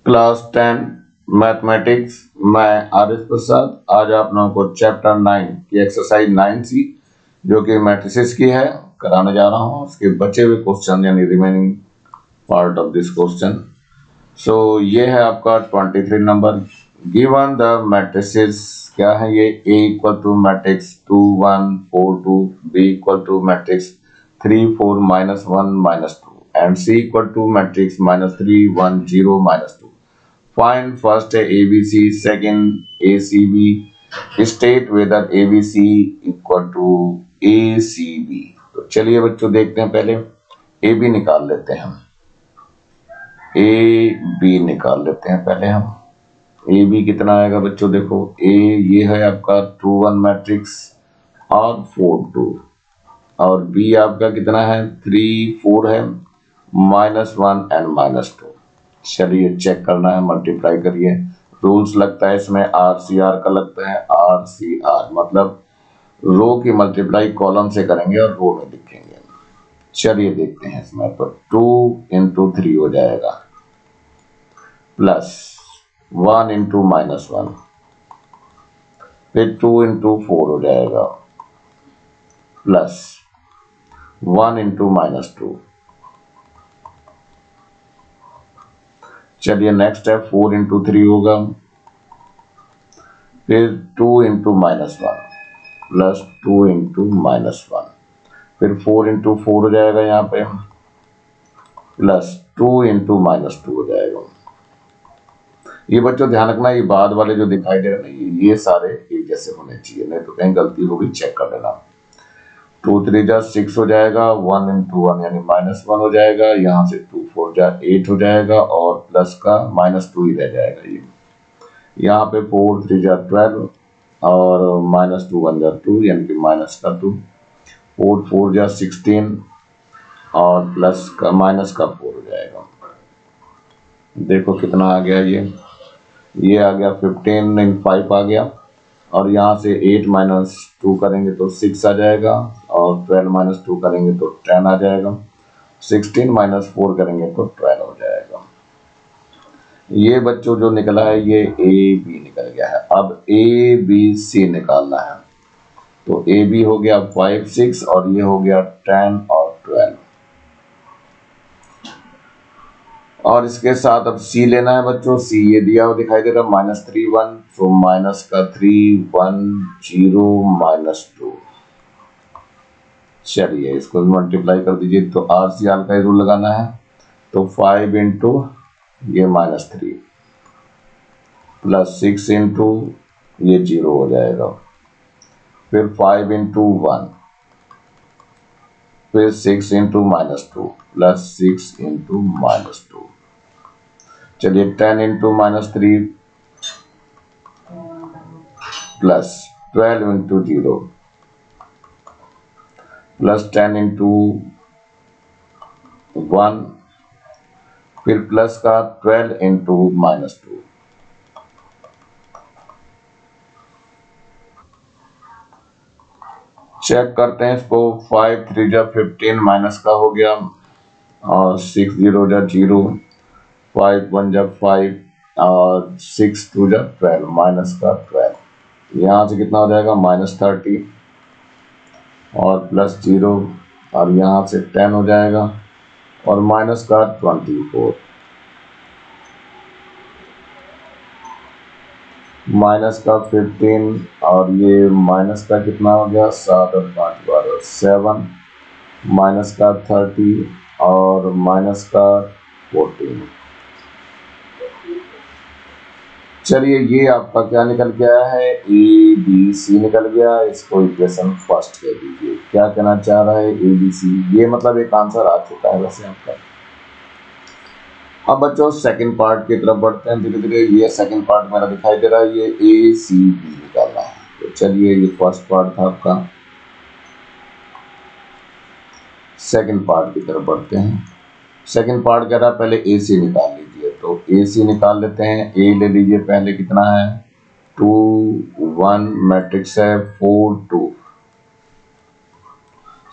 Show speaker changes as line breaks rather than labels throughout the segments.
Class 10 mathematics. मैं आरिफ प्रसाद आज आप लोगों को चैप्टर 9 की एक्सरसाइज 9C जो कि मैट्रिसेस की है कराने जा रहा हूँ। उसके बचे हुए क्वेश्चन यानी remaining part of this question. So ये है आपका 23 नंबर। गिवन द मैट्रिसेस क्या है ये? A equal to matrix 2 1 4 2, B equal to matrix 3 4 -1 -2 and C equal to matrix -3 1 0 -2। Find first ABC, second ACB. State whether ABC equal to ACB। तो चलिए बच्चों देखते हैं, पहले AB निकाल लेते हैं हम। AB निकाल लेते हैं पहले हम। AB कितना आएगा बच्चों? देखो A ये है आपका 2 1 मैट्रिक्स और 4 2 और B आपका कितना है? 3 4 है, -1 एंड -2। चलिए चेक करना है, मल्टीप्लाई करिए। रूल्स लगता है इसमें RCR का लगता है। RCR मतलब रो की मल्टीप्लाई कॉलम से करेंगे और रो में लिखेंगे। चलिए देखते हैं इसमें। तो 2 × 3 हो जाएगा प्लस 1 × -1, फिर 2 × 4 हो जाएगा प्लस 1 × -2। चलिए नेक्स्ट है 4 × 3 होगा, फिर 2 × -1 प्लस 2 × -1, फिर 4 × 4 हो जाएगा यहाँ पे प्लस 2 × -2 हो जाएगा। ये बच्चों ध्यान रखना, ये बाद वाले जो दिखाई दे रहे हैं ये सारे एक जैसे होने चाहिए, नहीं तो कहीं गलती होगी चेक कर लेना। 2 3 जा 6 हो जाएगा, 1 × 1 यानी -1 हो जाएगा, यहाँ से 2 4 जा 8 हो जाएगा और प्लस का -2 ही रह जाएगा। ये यहाँ पे 4 3 जा 12 और -2 1 जा 2 यानी कि -2, 4 4 जा 16 और प्लस का -4 हो जाएगा। देखो कितना आ गया ये आ गया 15 × 5 आ गया और यहाँ से 8 - 2 करेंगे तो 6 आ जाएगा और 12 - 2 करेंगे तो 10 आ जाएगा। 16 - 4 करेंगे तो 12 हो जाएगा। ये बच्चों जो निकला है ये AB निकल गया है। अब ABC निकालना है। तो AB हो गया 5 6 और ये हो गया 10 और 12 और इसके साथ अब C लेना है बच्चों। C ये दिया हुआ दिखाई दे रहा है -3 1, तो -3 1 0 -2। चलिए इसको मल्टीप्लाई कर दीजिए। तो RCR का रूल लगाना है। तो 5 × ये -3 प्लस 6 × ये 0 हो जाएगा, फिर 5 × 1, फिर 6 × -2 प्लस 6 × -2। चलिए 10 × -3 प्लस 12 × 0 प्लस 10 × 1, फिर प्लस का 12 × -2। चेक करते हैं इसको। 5 3 जा 15 माइनस का हो गया और 6 0 जा 0, 5 1 जा 5 और 6 2 जा 12 -12। यहाँ से कितना हो जाएगा? -30 और प्लस 0 और यहाँ से 10 हो जाएगा और -24 -15 और ये माइनस का कितना हो गया? 7 और 5 12 7 -30 और -14। चलिए ये आपका क्या निकल गया है? ABC निकल गया। इसको इक्वेशन फर्स्ट कह दीजिए। क्या कहना चाह रहा है ABC? ये मतलब एक आंसर आ चुका है वैसे आपका। अब बच्चों सेकंड पार्ट की तरफ बढ़ते हैं धीरे धीरे। ये सेकंड पार्ट मेरा दिखाई दे रहा है, ये ACB निकालना है। तो चलिए ये फर्स्ट पार्ट था आपका, सेकंड पार्ट की तरफ बढ़ते हैं। सेकंड पार्ट कह रहा है पहले AC निकाल लीजिए। तो AC निकाल लेते हैं। A ले लीजिए पहले, कितना है? 2 1 मैट्रिक्स है 4 2।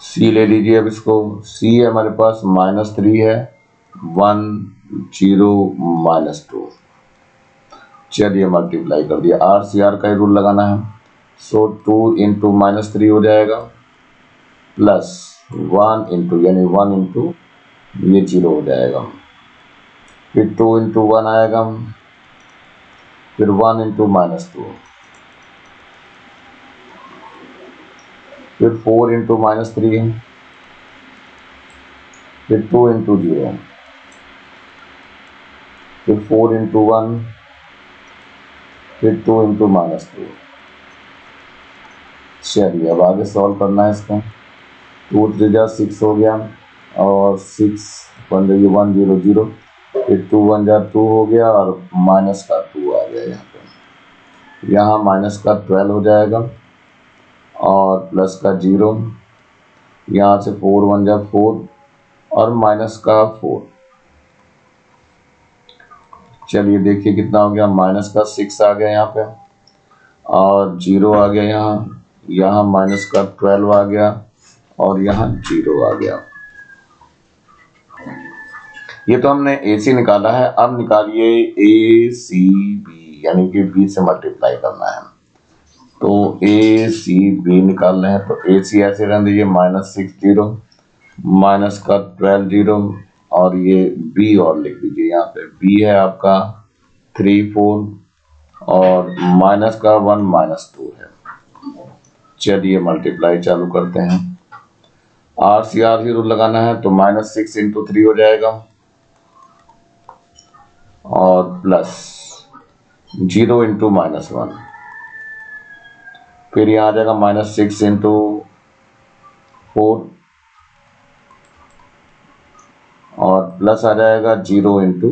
C ले लीजिए अब इसको। C है हमारे पास -3 है 1 0 -2। चलिए मल्टीप्लाई कर दिया, आर सी आर का ही रूल लगाना है। सो 2 इंटू -3 हो जाएगा प्लस 1 इंटू यानी 1 इंटू ये 0 हो जाएगा, फिर 2 इंटू 1 आएगा, फिर 1 इंटू -2, फिर 4 इंटू -3, फिर 2 इंटू 0, फिर 4 इंटू 1, फिर 2 इंटू -2। चलिए अब आगे सॉल्व करना है इसको। 2 3 जा 6 हो गया और 6 1 0 0, फिर 2 1 जा 2 हो गया और माइनस का 2 आ गया यहाँ पे। यहाँ माइनस का 12 हो जाएगा और प्लस का 0, यहाँ से 4 1 जा 4 और माइनस का 4। चलिए देखिए कितना हो गया, माइनस का 6 आ गया यहाँ पे और 0 आ गया यहाँ माइनस का 12 आ गया और यहाँ 0 आ गया। ये तो हमने AC निकाला है, अब निकालिए ACB यानी कि B से मल्टीप्लाई करना है। तो ACB निकालना है तो AC ऐसे रहने दीजिए, -6 0, माइनस का 12 0 और ये B और लिख दीजिए, यहाँ पे B है आपका 3 4 और माइनस का 1 -2 है। चलिए मल्टीप्लाई चालू करते हैं, आर सी आर रूल लगाना है तो -6 इंटू 3 हो जाएगा और प्लस 0 इंटू -1, फिर यहाँ आ जाएगा -6 इंटू 4 और प्लस आ जाएगा 0 इंटू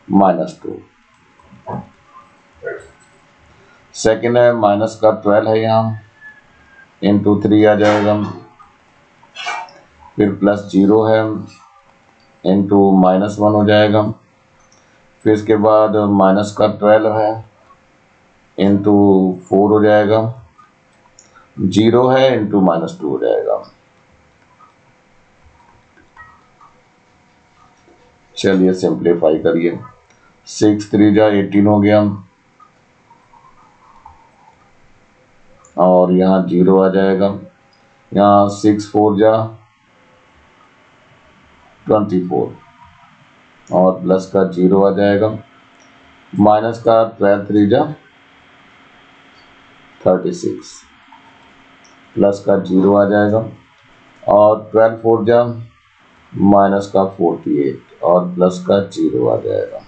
-2। सेकेंड है माइनस का 12 है यहाँ इंटू 3 आ जाएगा, फिर प्लस 0 है इंटू -1 हो जाएगा, फिर इसके बाद माइनस का 12 है इंटू 4 हो जाएगा, 0 है इंटू -2 हो जाएगा। चलिए सिंप्लीफाई करिए, 6 3 जा 18 हो गया और यहाँ 0 आ जाएगा, यहाँ 6 4 जा 24 और प्लस का 0 आ जाएगा, माइनस का 12 3 जा 36 प्लस का 0 आ जाएगा और 12 4 जा माइनस का 48 और प्लस का 0 आ जाएगा,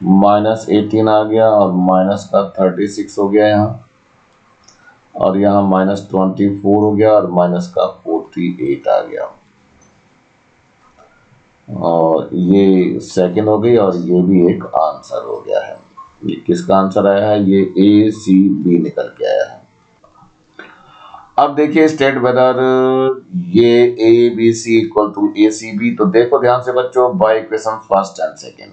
-18 आ गया और माइनस का 36 हो गया यहाँ और यहाँ -24 हो गया और माइनस का 48 आ गया और ये सेकंड हो गई और ये भी एक आंसर हो गया है। ये किसका आंसर आया है, ये ACB निकल के आया है। अब देखिए स्टेट वेदर ये ABC इक्वल टू ACB, तो देखो ध्यान से बच्चों, by equation first and second,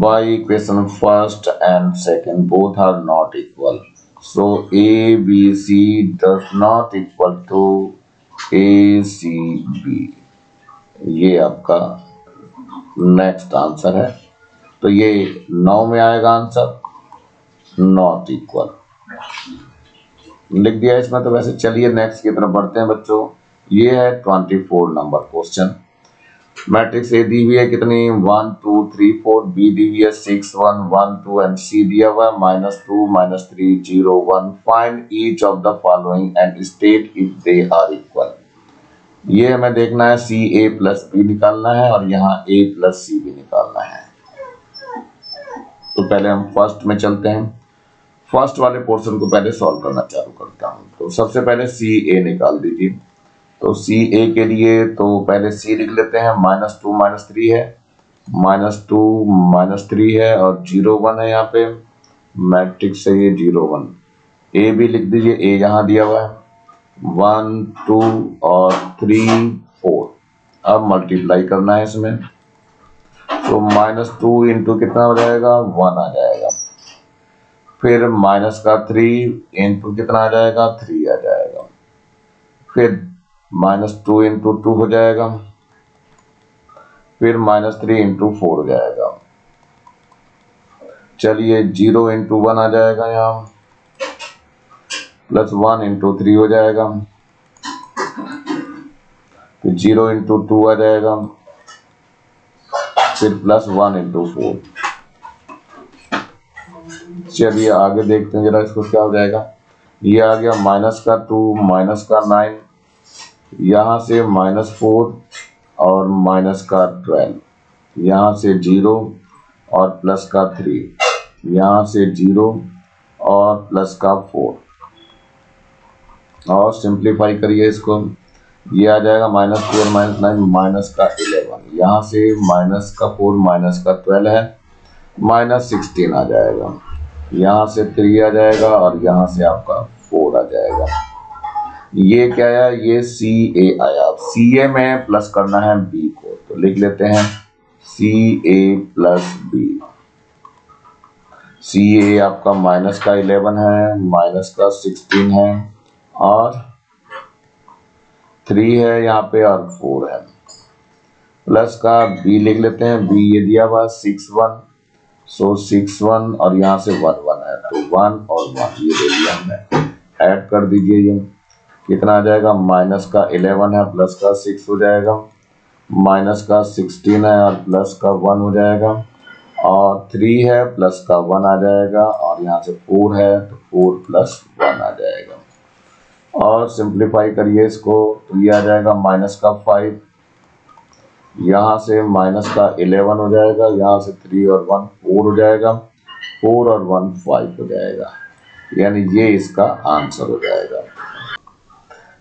by equation first and second both are not equal, so ABC does not equal to ACB। ये आपका नेक्स्ट आंसर है, तो ये 9 में आएगा आंसर, नॉट इक्वल लिख दिया इसमें। तो वैसे चलिए नेक्स्ट की तरफ बढ़ते हैं बच्चों। ये है 24 नंबर क्वेश्चन, मैट्रिक्स ए दी हुई है कितनी 1 2 3 4, बी दी हुई है 6 1 1 2 एंड सी दिया हुआ है -2 -3 0 1। Find each of the following and state if they are equal. ये हमें देखना है सी ए प्लस बी निकालना है और यहाँ ए प्लस सी भी निकालना है। तो पहले हम फर्स्ट में चलते हैं, फर्स्ट वाले पोर्शन को पहले सॉल्व करना चालू करता हूँ। तो सबसे पहले सी ए निकाल दीजिए। तो सी ए के लिए तो पहले सी लिख लेते हैं, -2 -3 है, -2 -3 है और 0 1 है यहाँ पे, मैट्रिक्स से ये 0 1। ए भी लिख दीजिए, ए यहाँ दिया हुआ है 1 2 और 3 4। अब मल्टीप्लाई करना है इसमें, तो -2 इंटू कितना हो जाएगा 1 आ जाएगा, फिर माइनस का 3 इंटू कितना आ जाएगा 3 आ जाएगा, फिर -2 इंटू 2 हो जाएगा, फिर -3 इंटू 4 हो जाएगा। चलिए 0 इंटू 1 आ जाएगा यहाँ, प्लस 1 इंटू 3 हो जाएगा, फिर 0 इंटू 2 आ जाएगा, फिर प्लस 1 इंटू 4। चलिए आगे देखते हैं जरा इसको क्या हो जाएगा। ये आ गया -2 -9, यहाँ से -4 और -12, यहाँ से 0 और +3, यहाँ से 0 और +4, और सिंप्लीफाई करिए इसको। ये आ जाएगा -4 -9 -11, यहाँ से -4 -12 है, -16 आ जाएगा, यहाँ से 3 आ जाएगा और यहाँ से आपका 4 आ जाएगा। ये क्या आया, ये CA आया। CA में प्लस करना है B को, तो लिख लेते हैं CA प्लस B। CA आपका -11 है, -16 है, और 3 है यहाँ पे, और 4 है। प्लस का B लिख लेते हैं, B ये दिया हुआ 61, सो 61 और यहाँ से 1 1 है, तो 1 और 1 ये दे दिया हमने। ऐड कर दीजिए, ये कितना आ जाएगा, -11 है, प्लस का 6 हो जाएगा, -16 है और प्लस का 1 हो जाएगा, और 3 है, प्लस का 1 आ जाएगा, और यहाँ से 4 है, तो 4 + 1 आ जाएगा। और सिंप्लीफाई करिए इसको, तो ये आ जाएगा -5, यहाँ से -11 हो जाएगा, यहाँ से 3 और 1 4 हो जाएगा, 4 और 1 5 हो जाएगा, यानी ये इसका आंसर हो जाएगा।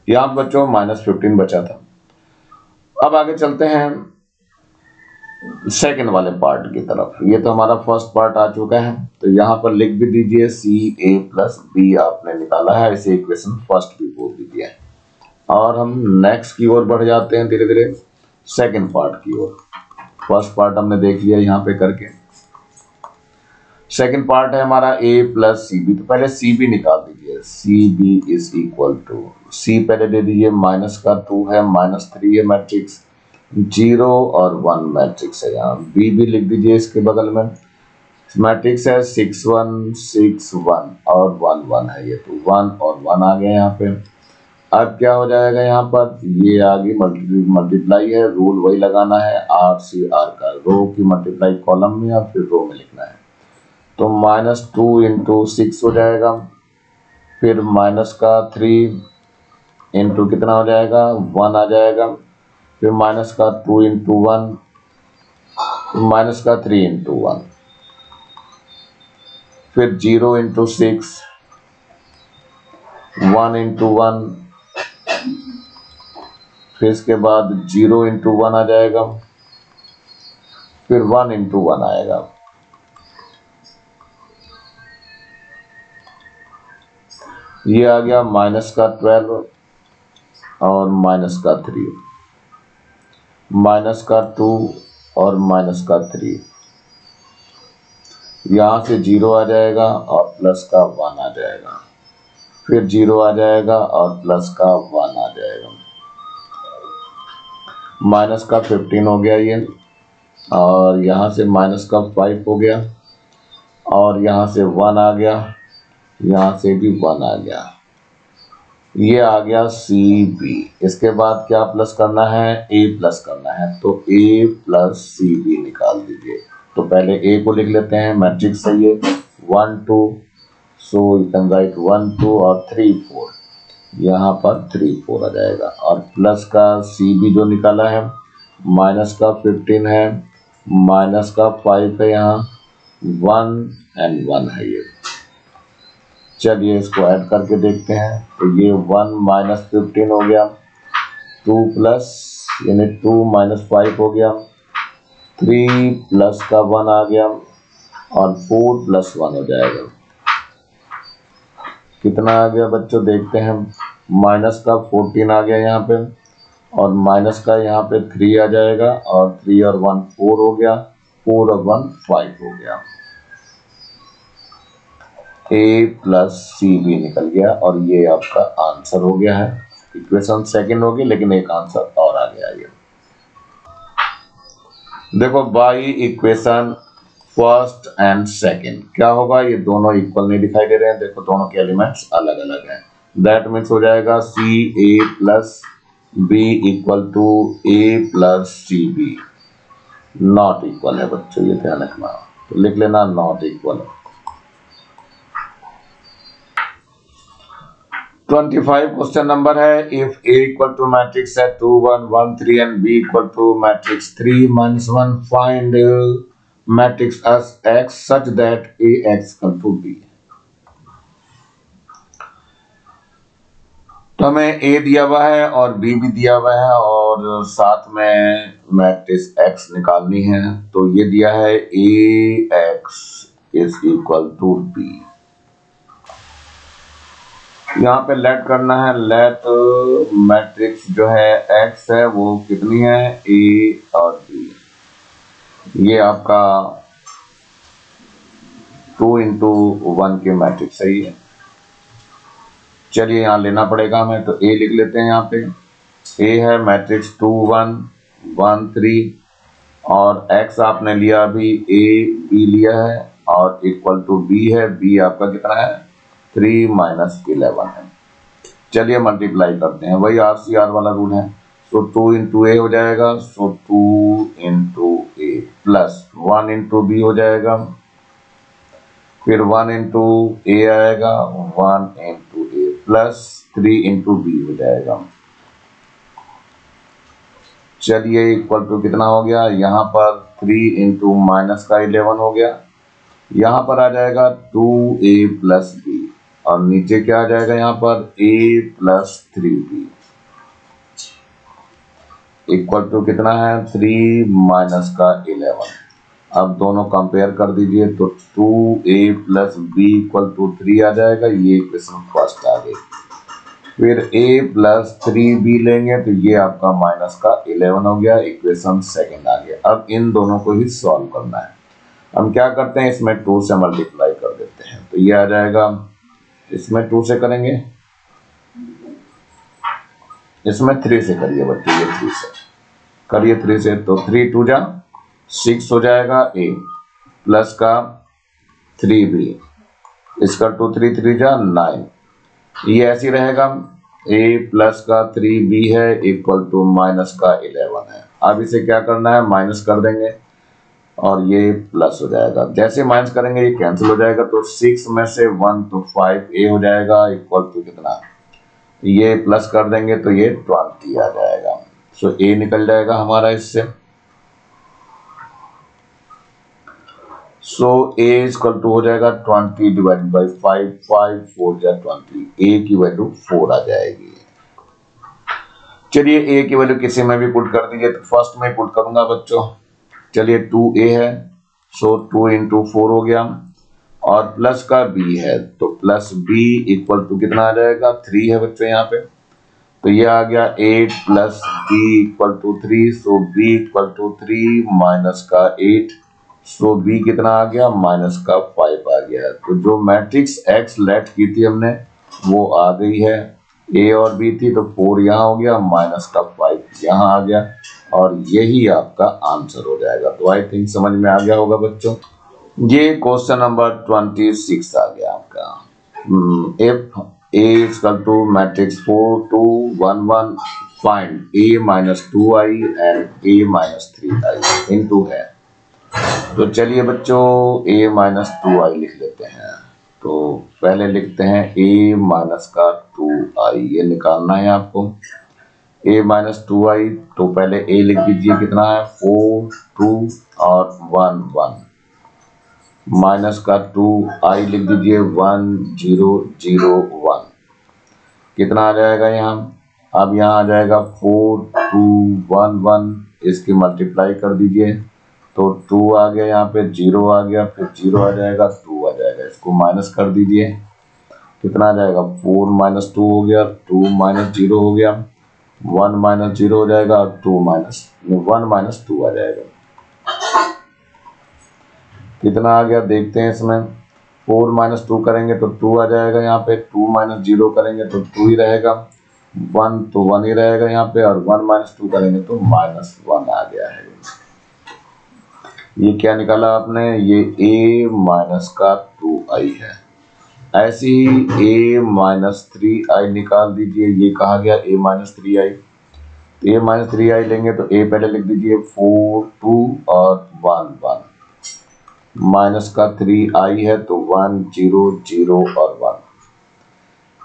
यहाँ बच्चों -15 बचा था। अब आगे चलते हैं सेकंड वाले पार्ट की तरफ। ये तो हमारा फर्स्ट पार्ट आ चुका है, तो यहाँ पर लिख भी दीजिए CA प्लस B आपने निकाला है, इसे इक्वेशन फर्स्ट भी बोल दीजिए। और हम नेक्स्ट की ओर बढ़ जाते हैं धीरे धीरे सेकंड पार्ट की ओर। फर्स्ट पार्ट हमने देख लिया यहाँ पे करके, सेकंड पार्ट है हमारा A प्लस CB। तो पहले CB निकाल दीजिए, CB is equal to, C पहले दे दीजिए, -2 है, -3 है मैट्रिक्स, 0 और 1 मैट्रिक्स है, यहाँ B भी लिख दीजिए इसके बगल में। मैट्रिक्स है 6 1 6 1 और 1 1 है, ये तो 1 और 1 आ गया यहाँ पे। अब क्या हो जाएगा, यहाँ पर ये आगे मल्टीप्लाई है, रूल वही लगाना है, RCR का, रो की मल्टीप्लाई कॉलम में और फिर रो में लिखना है। तो -2 इंटू 6 हो जाएगा, फिर -3 इंटू कितना हो जाएगा, 1 आ जाएगा, फिर -2 इंटू 1, -3 इंटू 1, फिर 0 इंटू 6, 1 इंटू 1, फिर इसके बाद 0 इंटू 1 आ जाएगा, फिर 1 इंटू 1 आएगा, ये आ गया -12 और -3, -2 और -3, यहाँ से 0 आ जाएगा और प्लस का 1 आ जाएगा, फिर 0 आ जाएगा और प्लस का 1 आ जाएगा, -15 हो गया ये, और यहाँ से -5 हो गया, और यहाँ से 1 आ गया, यहाँ से भी 1 आ गया, ये आ गया CB। इसके बाद क्या प्लस करना है, A प्लस करना है, तो A प्लस CB निकाल दीजिए। तो पहले A को लिख लेते हैं, मैट्रिक्स है ये 1 2, सो यू कैन राइट 1 2 और 3 4, यहाँ पर 3 4 आ जाएगा, और प्लस का CB जो निकाला है, -15 है, -5 है, यहाँ 1 और 1 है ये। चलिए इसको ऐड करके देखते हैं, तो ये 1 -15 हो गया, 2 प्लस यानी 2 -5 हो गया, 3 प्लस का 1 आ गया, और 4 + 1 हो जाएगा। कितना आ गया बच्चों, देखते हैं, -14 आ गया यहाँ पे, और माइनस का यहाँ पे 3 आ जाएगा, और 3 और 1 4 हो गया, 4 और 1 5 हो गया। A प्लस CB निकल गया, और ये आपका आंसर हो गया है। इक्वेशन सेकंड होगी, लेकिन एक आंसर और आ गया ये। देखो by equation first and second क्या होगा, ये दोनों इक्वल नहीं दिखाई दे रहे हैं, देखो दोनों के एलिमेंट्स अलग अलग हैं। दैट मीन्स हो जाएगा C A plus B equal to A plus C B. Not equal है बच्चों, ये ध्यान रखना, तो लिख लेना नॉट इक्वल। 25 क्वेश्चन नंबर है, if A equal to matrix है 2 1 1 3 and B equal to matrix 3 -1, find matrix X such that A X equal to B. तो हमें ए दिया हुआ है और बी भी दिया हुआ है और साथ में मैट्रिक्स एक्स निकालनी है। तो ये दिया है A X is equal to B. यहाँ पे लेट करना है, लेट मैट्रिक्स जो है एक्स है वो कितनी है, ए और बी। ये आपका 2 into 1 के मैट्रिक्स सही है। चलिए यहाँ लेना पड़ेगा हमें, तो ए लिख लेते हैं। यहाँ पे ए है मैट्रिक्स 2 1 1 3 और एक्स आपने लिया अभी ए बी लिया है और इक्वल टू बी है। बी आपका कितना है 3 - 11 है। चलिए मल्टीप्लाई करते हैं, वही RCR वाला रूल है। सो 2 into a हो जाएगा, सो 2 into a plus 1 into b हो जाएगा, फिर 1 into a आएगा, 1 into a plus 3 into b हो जाएगा। चलिए इक्वल टू कितना हो गया, यहाँ पर 3 into माइनस का 11 हो गया, यहाँ पर आ जाएगा 2a प्लस b और नीचे क्या आ जाएगा यहाँ पर a plus 3b equal to कितना है 3 माइनस का 11। अब दोनों कंपेयर कर दीजिए तो 2a plus b equal to 3 आ जाएगा, ये इक्वेशन फर्स्ट आ गई। फिर a प्लस 3b लेंगे तो ये आपका माइनस का 11 हो गया, इक्वेशन सेकंड आ गया। अब इन दोनों को ही सॉल्व करना है। हम क्या करते हैं, इसमें 2 से मल्टीप्लाई कर देते हैं, तो ये आ जाएगा, इसमें 2 से करेंगे, इसमें 3 से करिए बच्चे, ये 3 से करिए, 3 से तो 3 2 जा 6 हो जाएगा a प्लस का 3b इसका 2 3 3 जा 9। ये ऐसी रहेगा, a प्लस का 3b है इक्वल टू माइनस का 11 है। अब इसे क्या करना है, माइनस कर देंगे और ये प्लस हो जाएगा। जैसे माइनस करेंगे ये कैंसिल हो जाएगा, तो 6 में से 1 तो 5a हो जाएगा इक्वल टू कितना, ये प्लस कर देंगे तो ये 20 आ जाएगा। सो a निकल जाएगा हमारा इससे। सो a इक्वल टू हो जाएगा 20 डिवाइडेड बाई 5, 5 4 जा 20, a की वैल्यू 4 आ जाएगी। चलिए a की वैल्यू किसी में भी पुट कर दीजिए, तो फर्स्ट में पुट करूंगा बच्चों। चलिए 2a है, सो 2 into 4 हो गया और प्लस का b है तो प्लस b इक्वल टू कितना आ जाएगा 3 है बच्चों यहाँ पे, तो ये आ गया 8 plus b equal to 3, so b equal to 3 minus का 8, सो b कितना आ गया माइनस का 5 आ गया। तो जो मैट्रिक्स x लेट की थी हमने वो आ गई है, a और b थी तो 4 यहाँ हो गया, माइनस का 5 यहाँ आ गया और यही आपका आंसर हो जाएगा। तो आई थिंक समझ में आ गया होगा बच्चों। ये क्वेश्चन नंबर 26 आ गया आपका। If a equal to matrix 4 2 1 1 find a - 2i and a - 3i into है। तो चलिए बच्चों a - 2i लिख लेते हैं। तो पहले लिखते हैं a का 2i, ये निकालना है आपको। a - 2i तो पहले a लिख दीजिए, कितना है 4 2 और 1 1 माइनस का 2i लिख दीजिए 1 0 0 1, कितना आ जाएगा यहाँ। अब यहाँ आ जाएगा 4 2 1 1, इसकी मल्टीप्लाई कर दीजिए तो 2 आ गया, यहाँ पे 0 आ गया, फिर 0 आ जाएगा 2 आ जाएगा, इसको माइनस कर दीजिए, कितना आ जाएगा 4 - 2 हो गया, 2 - 0 हो गया, 1 - 0 हो जाएगा और 1 - 2 आ जाएगा। कितना आ गया देखते हैं इसमें, 4 - 2 करेंगे तो 2 आ जाएगा यहाँ पे, 2 - 0 करेंगे तो 2 ही रहेगा, 1 तो 1 ही रहेगा यहाँ पे और 1 - 2 करेंगे तो -1 आ गया है। ये क्या निकाला आपने, ये a माइनस का 2i है। ऐसे ही a माइनस 3i निकाल दीजिए, ये कहा गया a माइनस 3i। तो a माइनस 3i लेंगे तो a पहले लिख दीजिए 4 2 और 1 1, माइनस का 3i है तो 1 0 0 और 1।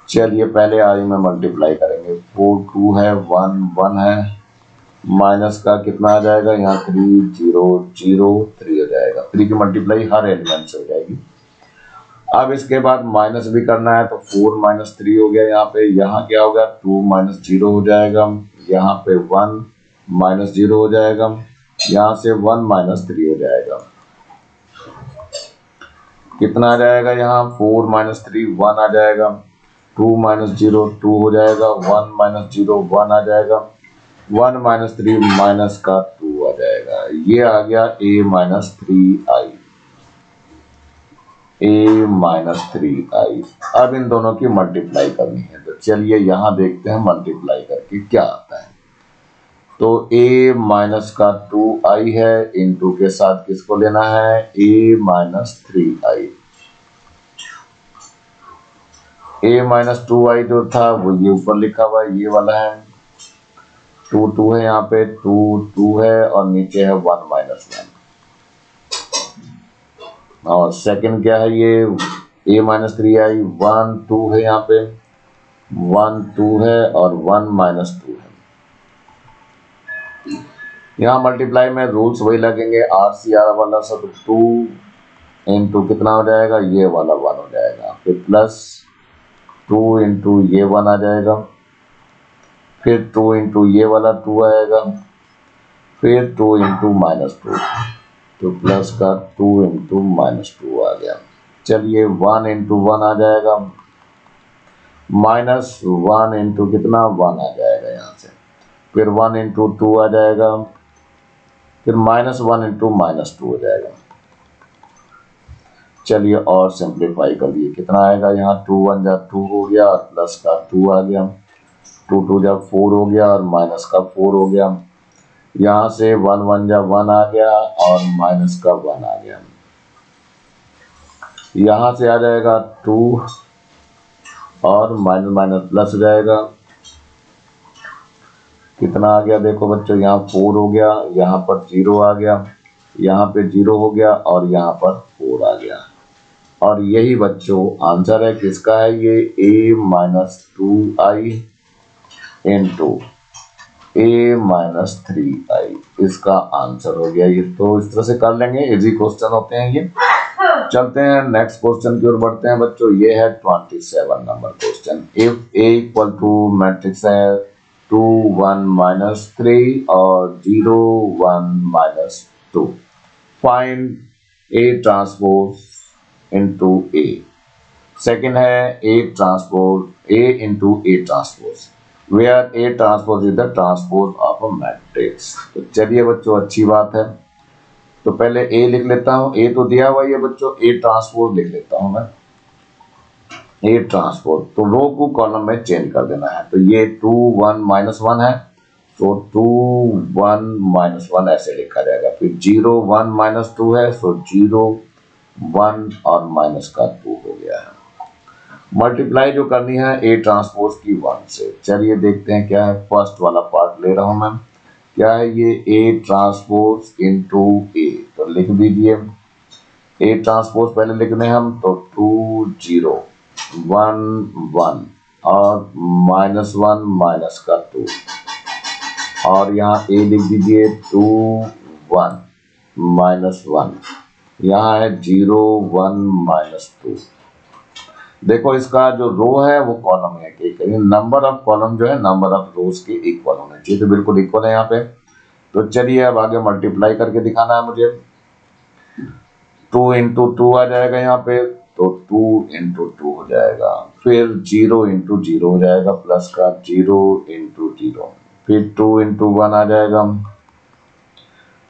चलिए पहले आई में मल्टीप्लाई करेंगे, 4 2 है, 1 1 है, माइनस का कितना आ जाएगा यहाँ 3 0 0 3 हो जाएगा। 3 की मल्टीप्लाई हर एलिमेंट से हो जाएगी। अब इसके बाद माइनस भी करना है तो 4 माइनस 3 हो गया यहाँ पे, यहाँ क्या होगा 2 माइनस 0 हो जाएगा, यहाँ पे 1 माइनस 0 हो जाएगा, यहाँ से 1 माइनस 3 हो जाएगा। कितना आ जाएगा यहाँ 4 माइनस 3 1 आ जाएगा, 2 माइनस 0 2 हो जाएगा, 1 माइनस 0 1 आ जाएगा, 1 माइनस 3 माइनस का 2 आ जाएगा। ये आ गया a minus 3i, a minus 3i। अब इन दोनों की मल्टीप्लाई करनी है, तो चलिए यहाँ देखते हैं मल्टीप्लाई करके क्या आता है। तो a माइनस का 2i है, इनटू के साथ किसको लेना है a minus 3i। a minus 2i जो था वो ये ऊपर लिखा हुआ है, ये वाला है, 2 2 है, यहाँ पे 2 2 है और नीचे है 1 माइनस 1। और सेकंड क्या है, ये a माइनस 3i 1 2 है, यहाँ पे 1 2 है और 1 माइनस 2 है। यहाँ मल्टीप्लाई में रूल्स वही लगेंगे, RCR वाला सब 2 इंटू कितना हो जाएगा, ये वाला 1 हो जाएगा, फिर प्लस 2 इंटू ये 1 आ जाएगा, फिर 2 इंटू ये वाला 2 आएगा, फिर 2 इंटू माइनस 2, तो प्लस का 2 इंटू माइनस 2 आ गया। चलिए 1 इंटू 1 आ जाएगा, माइनस 1 इंटू कितना 1 आ जाएगा यहाँ से, फिर 1 इंटू 2 आ जाएगा, फिर माइनस 1 इंटू माइनस 2 हो जाएगा। चलिए और सिंप्लीफाई कर दिए, कितना आएगा यहाँ 2 1 जा 2 हो गया और प्लस का 2 आ गया, 2 2 जा 4 हो गया और माइनस का 4 हो गया, यहाँ से 1 1 जा 1 आ गया और माइनस का 1 आ गया, यहाँ से आ जाएगा 2 और माइनस माइनस प्लस हो जाएगा, कितना आ गया देखो बच्चों, यहाँ 4 हो गया, यहाँ पर 0 आ गया, यहाँ पे 0 हो गया और यहाँ पर 4 आ गया। और यही बच्चों आंसर है, किसका है ये a minus 2i into a minus 3i, इसका आंसर हो गया ये। तो इस तरह से कर लेंगे, इजी क्वेश्चन होते हैं ये। चलते हैं नेक्स्ट क्वेश्चन की ओर बढ़ते हैं बच्चों, ये है 27 number question. If a equal to matrix है 2 1 माइनस 3 और 0 1 minus 2, find a transpose into a। Second है a transpose a into a transpose, where a transpose is the transpose of a matrix. तो चलिए बच्चों अच्छी बात है, तो पहले a लिख लेता हूं, a तो दिया हुआ है बच्चों, a ट्रांसपोज लिख लेता हूं मैं, a ट्रांसपोज। तो रो को कॉलम में चेंज कर देना है, तो ये 2 1 माइनस 1 है, तो 2 1 माइनस 1 ऐसे लिखा जाएगा, फिर 0 1 माइनस 2 है, सो 0 1 और माइनस का 2 हो गया है। मल्टीप्लाई जो करनी है a ट्रांसपोज की 1 से, चलिए देखते हैं क्या है। फर्स्ट वाला पार्ट ले रहा हूं मैं, क्या है ये a ट्रांसपोज इनटू a, तो लिख दीजिए a ट्रांसपोज पहले लिखने हम, तो 2 0 1 1 और माइनस 1 माइनस का 2, और यहाँ a लिख दीजिए 2 1 माइनस 1, यहाँ है 0 1 माइनस 2। देखो इसका जो रो है वो कॉलम है, नंबर ऑफ कॉलम जो है नंबर ऑफ रोज के इक्वल होने चाहिए, तो बिल्कुल इक्वल है यहाँ पे। तो चलिए अब आगे मल्टीप्लाई करके दिखाना है मुझे, 2 इंटू 2 आ जाएगा यहाँ पे, तो 2 इंटू 2 हो जाएगा, फिर 0 इंटू 0 हो जाएगा, प्लस का 0 इंटू 0, फिर 2 इंटू 1 आ जाएगा,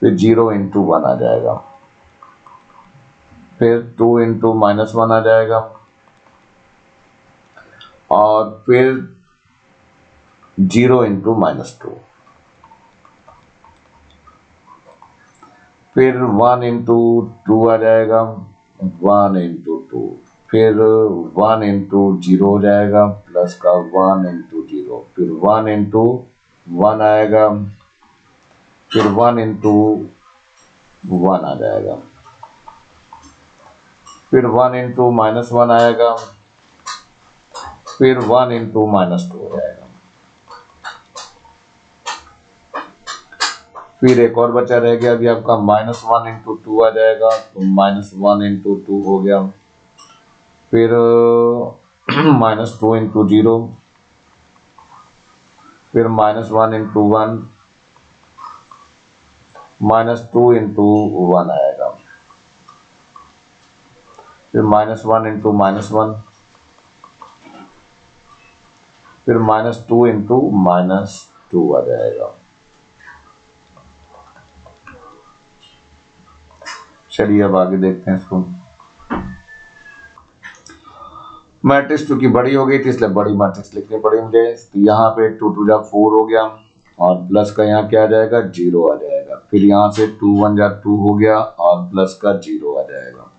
फिर 0 इंटू 1 आ जाएगा, फिर 2 इंटू माइनस 1 आ जाएगा, और फिर 0 इंटू माइनस 2, फिर 1 इंटू 2 आ जाएगा, 1 इंटू 2, फिर 1 इंटू 0 हो जाएगा, प्लस का 1 इंटू 0, फिर 1 इंटू 1 आएगा, फिर 1 इंटू 1 आ जाएगा, फिर 1 इंटू -1 आएगा, फिर 1 इंटू -2 हो जाएगा, फिर एक और बचा रह गया अभी आपका -1 इंटू 2 आ जाएगा, तो -1 इंटू 2 हो गया, फिर -2 इंटू 0, फिर -1 इंटू 1, -2 इंटू 1 आएगा, फिर -1 इंटू -1, फिर -2 इंटू -2 आ जाएगा। चलिए अब आगे देखते हैं इसको। मैट्रिक्स चूंकि बड़ी हो गई थी इसलिए बड़ी मैट्रिक्स लिखनी पड़ी मुझे, तो यहाँ पे 2 2 जा 4 हो गया, और प्लस का यहाँ क्या आ जाएगा, 0 आ जाएगा, फिर यहाँ से 2 1 जा 2 हो गया, और प्लस का 0 आ जाएगा,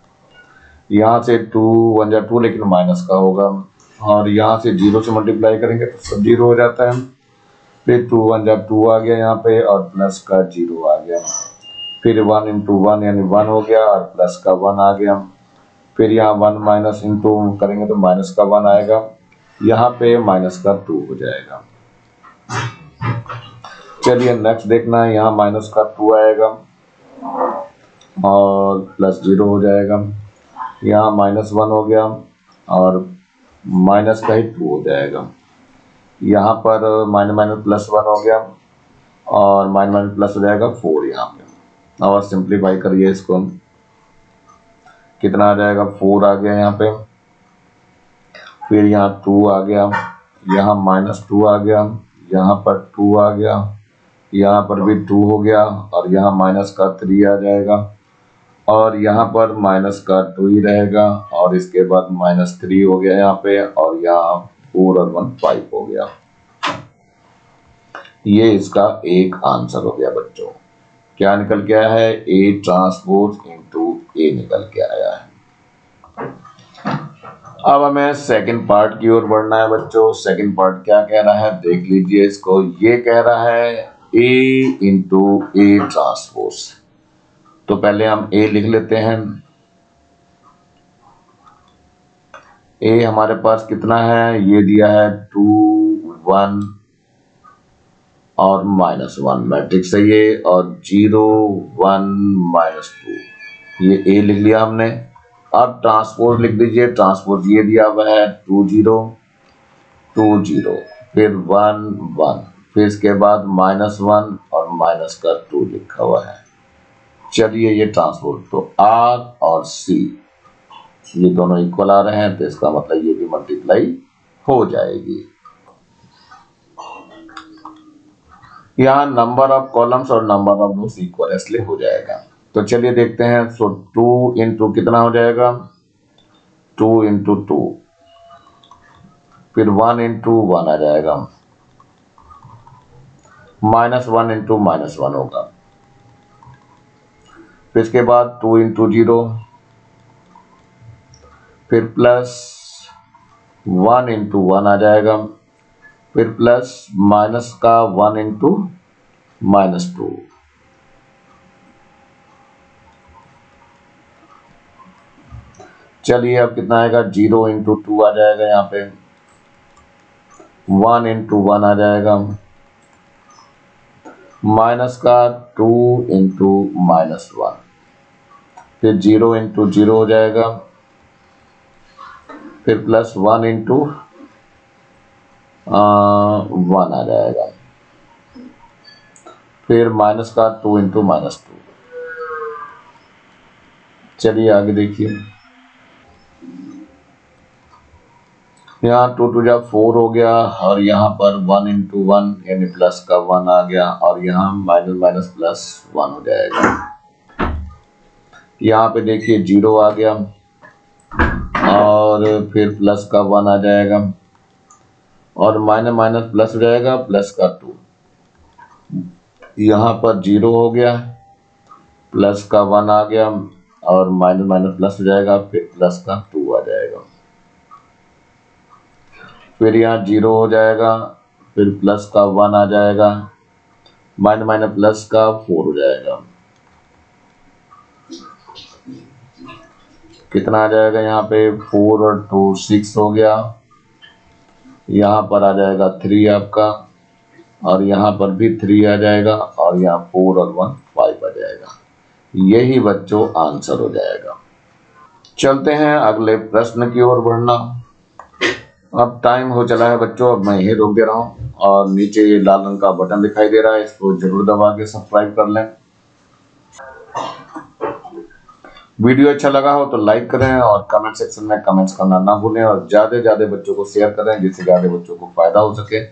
यहाँ से 2 1 जा 2 लेकिन माइनस का होगा, और यहाँ से 0 से मल्टीप्लाई करेंगे तो सब 0 हो जाता है, फिर 2 1 जा 2 आ गया यहाँ पे, और प्लस का 0 आ गया, फिर 1 इंटू 1 यानी 1 हो गया, और प्लस का 1 आ गया, फिर यहाँ 1 माइनस इंटू करेंगे तो माइनस का 1 आएगा, यहाँ पे माइनस का 2 हो जाएगा। चलिए नेक्स्ट देखना है, यहाँ माइनस का 2 आएगा और प्लस 0 हो जाएगा, यहाँ -1 हो गया और माइनस का ही 2 हो जाएगा, यहाँ पर माइनस प्लस 1 हो गया और माइनस प्लस हो जाएगा 4 यहाँ पे, और सिंप्लीफाई करिए इसको, कितना आ जाएगा, 4 आ गया यहाँ पे, फिर यहाँ 2 आ गया, यहाँ -2 आ गया, यहाँ पर 2 आ गया, यहाँ पर भी 2 हो गया, और यहाँ माइनस का 3 आ जाएगा, और यहाँ पर माइनस का 2 ही रहेगा, और इसके बाद -3 हो गया यहाँ पे, और यहाँ 4 और 1 5 हो गया। ये इसका एक आंसर हो गया बच्चों। क्या निकल के आया है, A ट्रांसपोज इंटू A निकल के आया है। अब हमें सेकंड पार्ट की ओर बढ़ना है बच्चों। सेकंड पार्ट क्या कह रहा है, देख लीजिए इसको। ये कह रहा है A इंटू A ट्रांसपोज। तो पहले हम A लिख लेते हैं। A हमारे पास कितना है, ये दिया है 2 1 और -1 मैट्रिक्स है ये, और 0 1 -2, ये A लिख लिया हमने। अब ट्रांसपोज लिख दीजिए। ट्रांसपोज ये दिया हुआ है 2 0 2 0, फिर 1 1, फिर इसके बाद -1 और माइनस का 2 लिखा हुआ है। चलिए ये ट्रांसपोज, तो R और C ये दोनों इक्वल आ रहे हैं, तो इसका मतलब ये भी मल्टीप्लाई हो जाएगी। यहाँ नंबर ऑफ कॉलम्स और नंबर ऑफ रोज इक्वल इसलिए हो जाएगा। तो चलिए देखते हैं। सो 2 इंटू कितना हो जाएगा, 2 इंटू 2, फिर 1 इंटू 1 आ जाएगा, -1 इंटू -1 होगा, फिर इसके बाद 2 इंटू 0, फिर प्लस 1 इंटू 1 आ जाएगा, फिर प्लस माइनस का 1 इंटू -2, चलिए अब कितना आएगा, 0 इंटू 2 आ जाएगा, यहाँ पे 1 इंटू 1 आ जाएगा, माइनस का 2 इंटू -1, फिर 0 इंटू 0 हो जाएगा, फिर प्लस 1 इंटू 1 आ जाएगा, फिर माइनस का 2 इंटू -2। चलिए आगे देखिए। यहाँ 2 2 जा 4 हो गया, और यहाँ पर 1 इंटू 1 यानी प्लस का 1 आ गया, और यहाँ माइनस प्लस 1 हो जाएगा। यहाँ पे देखिए 0 आ गया, और फिर प्लस का 1 आ जाएगा, और माइनस प्लस हो जाएगा, प्लस का 2, यहाँ पर 0 हो गया, प्लस का 1 आ गया और माइनस माइनस प्लस हो जाएगा, फिर प्लस का 2 आ जाएगा, फिर यहाँ 0 हो जाएगा, फिर प्लस का 1 आ जाएगा, माइनस माइनस प्लस का 4 हो जाएगा, कितना आ जाएगा यहाँ पे 4 और 2 6 हो गया, यहाँ पर आ जाएगा 3 आपका, और यहाँ पर भी 3 आ जाएगा, और यहाँ 4 और 1 5 आ जाएगा। यही बच्चों आंसर हो जाएगा। चलते हैं अगले प्रश्न की ओर बढ़ना। अब टाइम हो चला है बच्चों, अब मैं यही रोक दे रहा हूँ, और नीचे ये लाल रंग का बटन दिखाई दे रहा है, इसको जरूर दबा के सब्सक्राइब कर लें। वीडियो अच्छा लगा हो तो लाइक करें और कमेंट सेक्शन में कमेंट्स करना ना भूलें, और ज्यादा ज्यादा बच्चों को शेयर करें जिससे ज्यादा बच्चों को फायदा हो सके,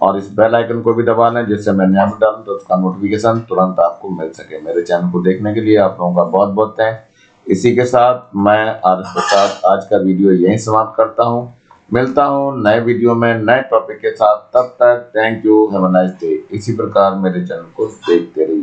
और इस बेल आइकन को भी दबा लें जिससे मैं नया वीडियो डालूं तो उसका नोटिफिकेशन तुरंत आपको मिल सके। मेरे चैनल को देखने के लिए आप लोगों का बहुत बहुत थैंक। इसी के साथ मैं आज का वीडियो यहीं समाप्त करता हूँ। मिलता हूँ नए वीडियो में नए टॉपिक के साथ, तब तक thank you, have a nice day. इसी प्रकार मेरे चैनल को देखते रहिए।